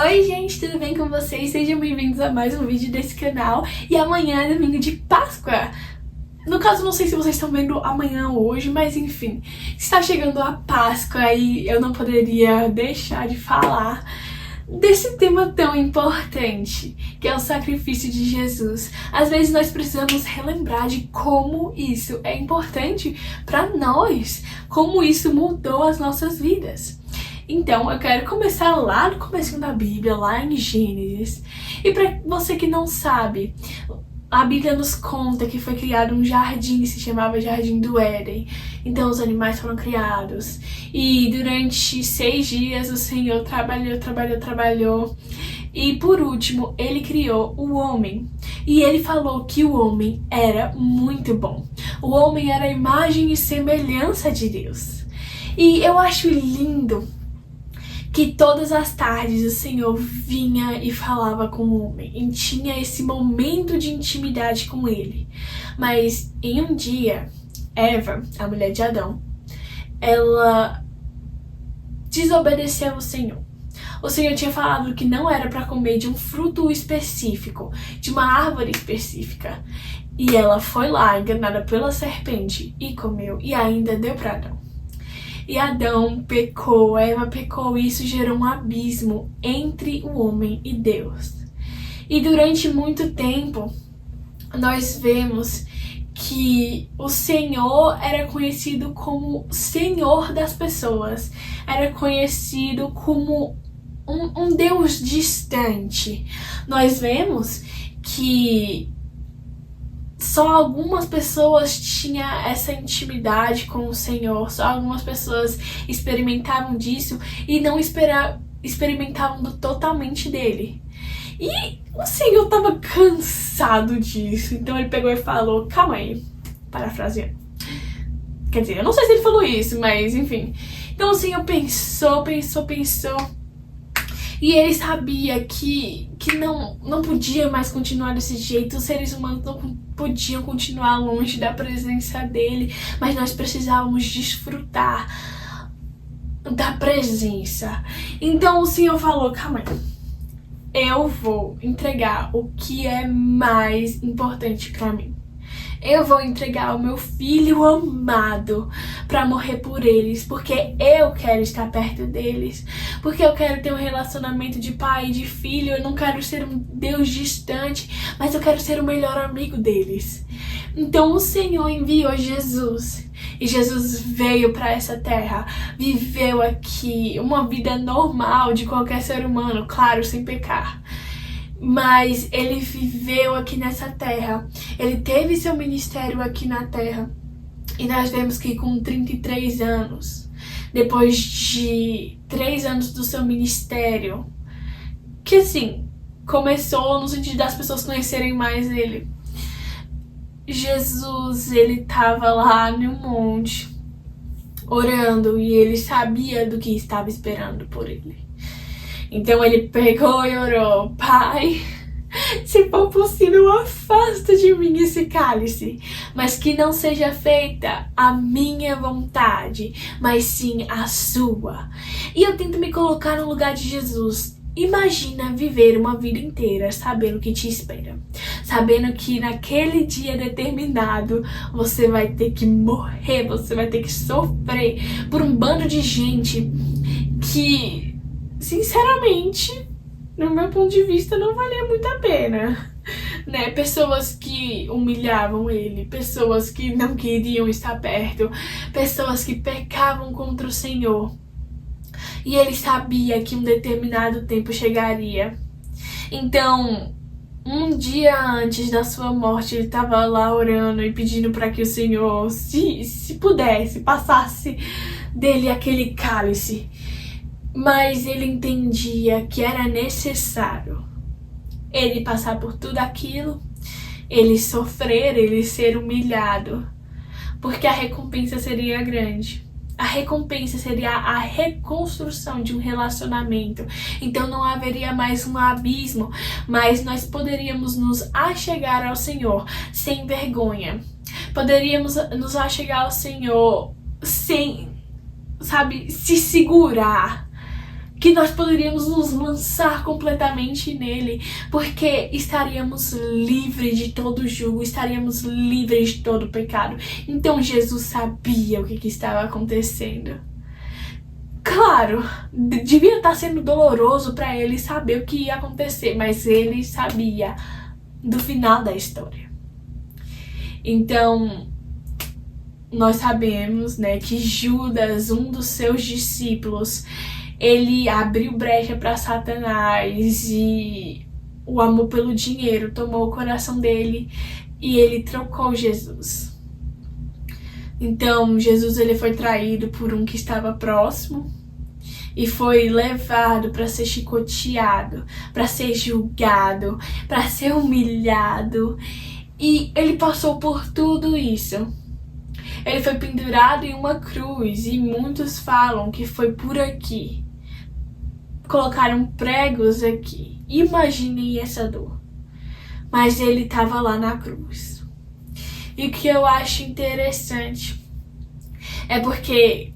Oi gente, tudo bem com vocês? Sejam bem-vindos a mais um vídeo desse canal. E amanhã é domingo de Páscoa. No caso, não sei se vocês estão vendo amanhã ou hoje, mas enfim, está chegando a Páscoa e eu não poderia deixar de falar desse tema tão importante, que é o sacrifício de Jesus. Às vezes nós precisamos relembrar de como isso é importante para nós, como isso mudou as nossas vidas. Então, eu quero começar lá no começo da Bíblia, lá em Gênesis. E para você que não sabe, a Bíblia nos conta que foi criado um jardim que se chamava Jardim do Éden. Então, os animais foram criados. E durante 6 dias o Senhor trabalhou. E por último, ele criou o homem. E ele falou que o homem era muito bom. O homem era a imagem e semelhança de Deus. E eu acho lindo que todas as tardes o Senhor vinha e falava com o homem, e tinha esse momento de intimidade com ele. Mas em um dia, Eva, a mulher de Adão, ela desobedeceu ao Senhor. O Senhor tinha falado que não era para comer de um fruto específico, de uma árvore específica. E ela foi lá, enganada pela serpente, e comeu, e ainda deu para Adão. E Adão pecou, Eva pecou, e isso gerou um abismo entre o homem e Deus. E durante muito tempo, nós vemos que o Senhor era conhecido como Senhor das pessoas, era conhecido como um Deus distante. Nós vemos que só algumas pessoas tinham essa intimidade com o Senhor, só algumas pessoas experimentavam disso e não experimentavam totalmente dele. E o Senhor estava cansado disso, então ele pegou e falou, calma aí, parafraseando. Quer dizer, eu não sei se ele falou isso, mas enfim. Então o Senhor pensou. E ele sabia que não podia mais continuar desse jeito, os seres humanos não podiam continuar longe da presença dele, mas nós precisávamos desfrutar da presença. Então o Senhor falou, calma aí, eu vou entregar o que é mais importante para mim. Eu vou entregar o meu filho amado para morrer por eles, porque eu quero estar perto deles, porque eu quero ter um relacionamento de pai e de filho. Eu não quero ser um Deus distante, mas eu quero ser o melhor amigo deles. Então o Senhor enviou Jesus, e Jesus veio para essa terra, viveu aqui uma vida normal de qualquer ser humano, claro, sem pecar. Mas ele viveu aqui nessa terra, ele teve seu ministério aqui na terra. E nós vemos que com 33 anos, depois de 3 anos do seu ministério, que assim, começou no sentido das pessoas conhecerem mais ele, Jesus, ele estava lá no monte, orando, e ele sabia do que estava esperando por ele. Então ele pegou e orou, Pai, se for possível, afasta de mim esse cálice, mas que não seja feita a minha vontade, mas sim a sua. E eu tento me colocar no lugar de Jesus. Imagina viver uma vida inteira sabendo o que te espera, sabendo que naquele dia determinado você vai ter que morrer, você vai ter que sofrer por um bando de gente que, sinceramente, no meu ponto de vista, não valia muito a pena, né? Pessoas que humilhavam ele, pessoas que não queriam estar perto, pessoas que pecavam contra o Senhor. E ele sabia que um determinado tempo chegaria. Então, um dia antes da sua morte, ele estava lá orando e pedindo para que o Senhor, se pudesse, passasse dele aquele cálice. Mas ele entendia que era necessário ele passar por tudo aquilo, ele sofrer, ele ser humilhado, porque a recompensa seria grande. A recompensa seria a reconstrução de um relacionamento. Então não haveria mais um abismo, mas nós poderíamos nos achegar ao Senhor sem vergonha. Poderíamos nos achegar ao Senhor sem, se segurar. que nós poderíamos nos lançar completamente nele, porque estaríamos livres de todo jugo, estaríamos livres de todo pecado. Então Jesus sabia o que estava acontecendo. Claro, devia estar sendo doloroso para ele saber o que ia acontecer, mas ele sabia do final da história. Então, nós sabemos, né, que Judas, um dos seus discípulos, ele abriu brecha para Satanás e o amor pelo dinheiro tomou o coração dele e ele trocou Jesus. Então, Jesus ele foi traído por um que estava próximo e foi levado para ser chicoteado, para ser julgado, para ser humilhado. E ele passou por tudo isso. Ele foi pendurado em uma cruz e muitos falam que foi por aqui. Colocaram pregos aqui. Imaginem essa dor. Mas ele estava lá na cruz. E o que eu acho interessante é porque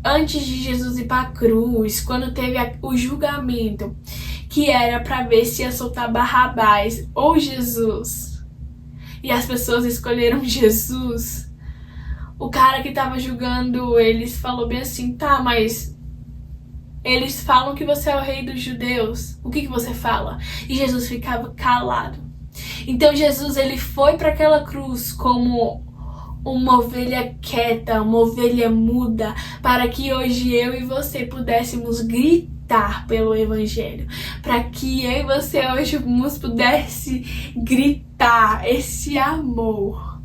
antes de Jesus ir para a cruz, quando teve o julgamento, que era para ver se ia soltar Barrabás ou Jesus, e as pessoas escolheram Jesus, o cara que estava julgando eles falou bem assim, tá, mas eles falam que você é o rei dos judeus, o que você fala? E Jesus ficava calado. Então Jesus ele foi para aquela cruz como uma ovelha quieta, uma ovelha muda, para que hoje eu e você pudéssemos gritar pelo evangelho, para que eu e você hoje nos pudesse gritar esse amor.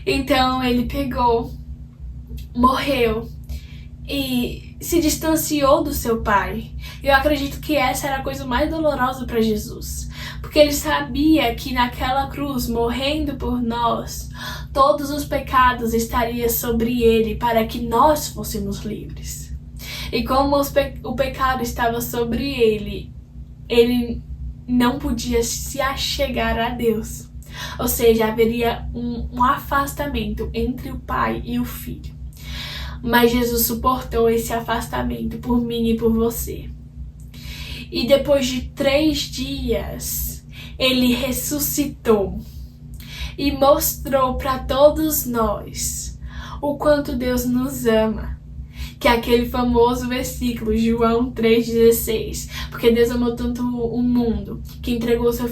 Então ele pegou, morreu e se distanciou do seu pai. Eu acredito que essa era a coisa mais dolorosa para Jesus, porque ele sabia que naquela cruz, morrendo por nós, todos os pecados estariam sobre ele para que nós fôssemos livres. E como o pecado estava sobre ele, ele não podia se achegar a Deus. Ou seja, haveria um afastamento entre o pai e o filho. Mas Jesus suportou esse afastamento por mim e por você. E depois de 3 dias, ele ressuscitou e mostrou para todos nós o quanto Deus nos ama. Que é aquele famoso versículo, João 3,16. Porque Deus amou tanto o mundo que entregou seu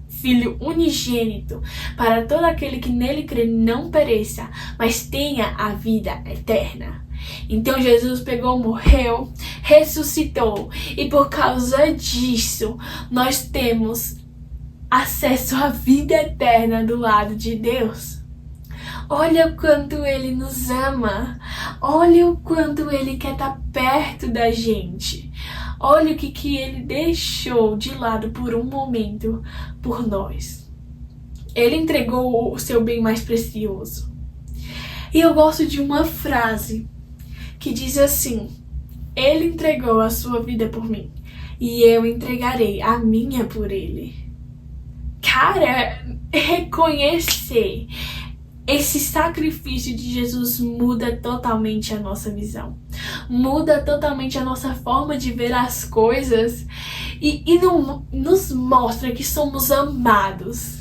Filho unigênito, para todo aquele que nele crê não pereça, mas tenha a vida eterna. Então Jesus pegou, morreu, ressuscitou, e por causa disso, nós temos acesso à vida eterna do lado de Deus. Olha o quanto Ele nos ama, olha o quanto Ele quer estar perto da gente. Olha o que Ele deixou de lado por um momento por nós. Ele entregou o seu bem mais precioso. E eu gosto de uma frase que diz assim: Ele entregou a sua vida por mim e eu entregarei a minha por Ele. Cara, reconhecer esse sacrifício de Jesus muda totalmente a nossa visão. Muda totalmente a nossa forma de ver as coisas e nos mostra que somos amados.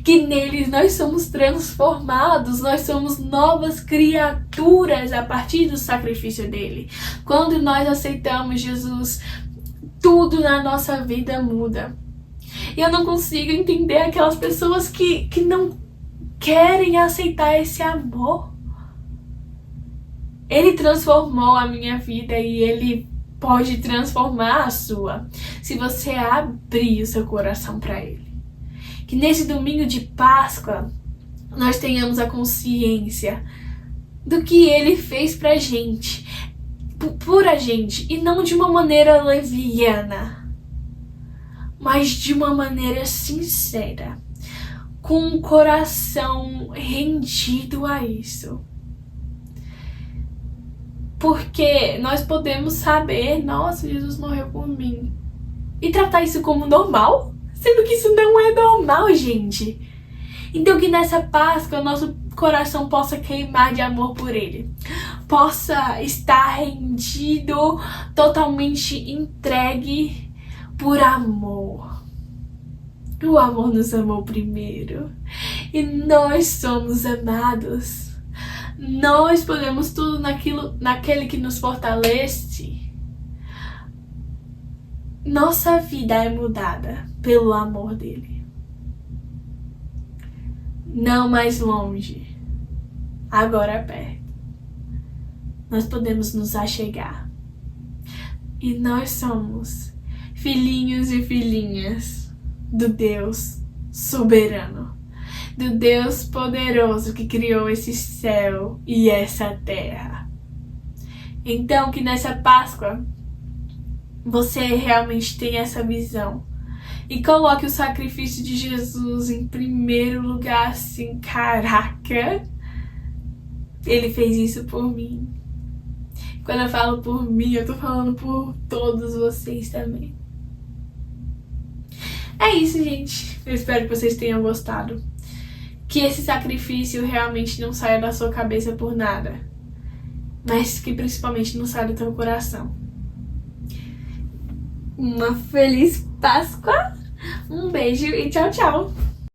Que neles nós somos transformados, nós somos novas criaturas a partir do sacrifício dele. Quando nós aceitamos Jesus, tudo na nossa vida muda. E eu não consigo entender aquelas pessoas que não querem aceitar esse amor. Ele transformou a minha vida e Ele pode transformar a sua, se você abrir o seu coração para Ele. Que nesse domingo de Páscoa, nós tenhamos a consciência do que Ele fez pra gente, por a gente, e não de uma maneira leviana, mas de uma maneira sincera, com um coração rendido a isso. Porque nós podemos saber, nossa, Jesus morreu por mim, e tratar isso como normal, sendo que isso não é normal, gente. Então que nessa Páscoa nosso coração possa queimar de amor por Ele. possa estar rendido, totalmente entregue por amor. O amor nos amou primeiro e nós somos amados. Nós podemos tudo naquele que nos fortalece. Nossa vida é mudada pelo amor dele. Não mais longe, agora perto. Nós podemos nos achegar. E nós somos filhinhos e filhinhas do Deus soberano, do Deus poderoso que criou esse céu e essa terra. Então, que nessa Páscoa você realmente tenha essa visão e coloque o sacrifício de Jesus em primeiro lugar, assim, caraca, ele fez isso por mim. Quando eu falo por mim, eu tô falando por todos vocês também. É isso, gente. Eu espero que vocês tenham gostado. Que esse sacrifício realmente não saia da sua cabeça por nada, mas que principalmente não saia do teu coração. Uma feliz Páscoa, um beijo e tchau, tchau!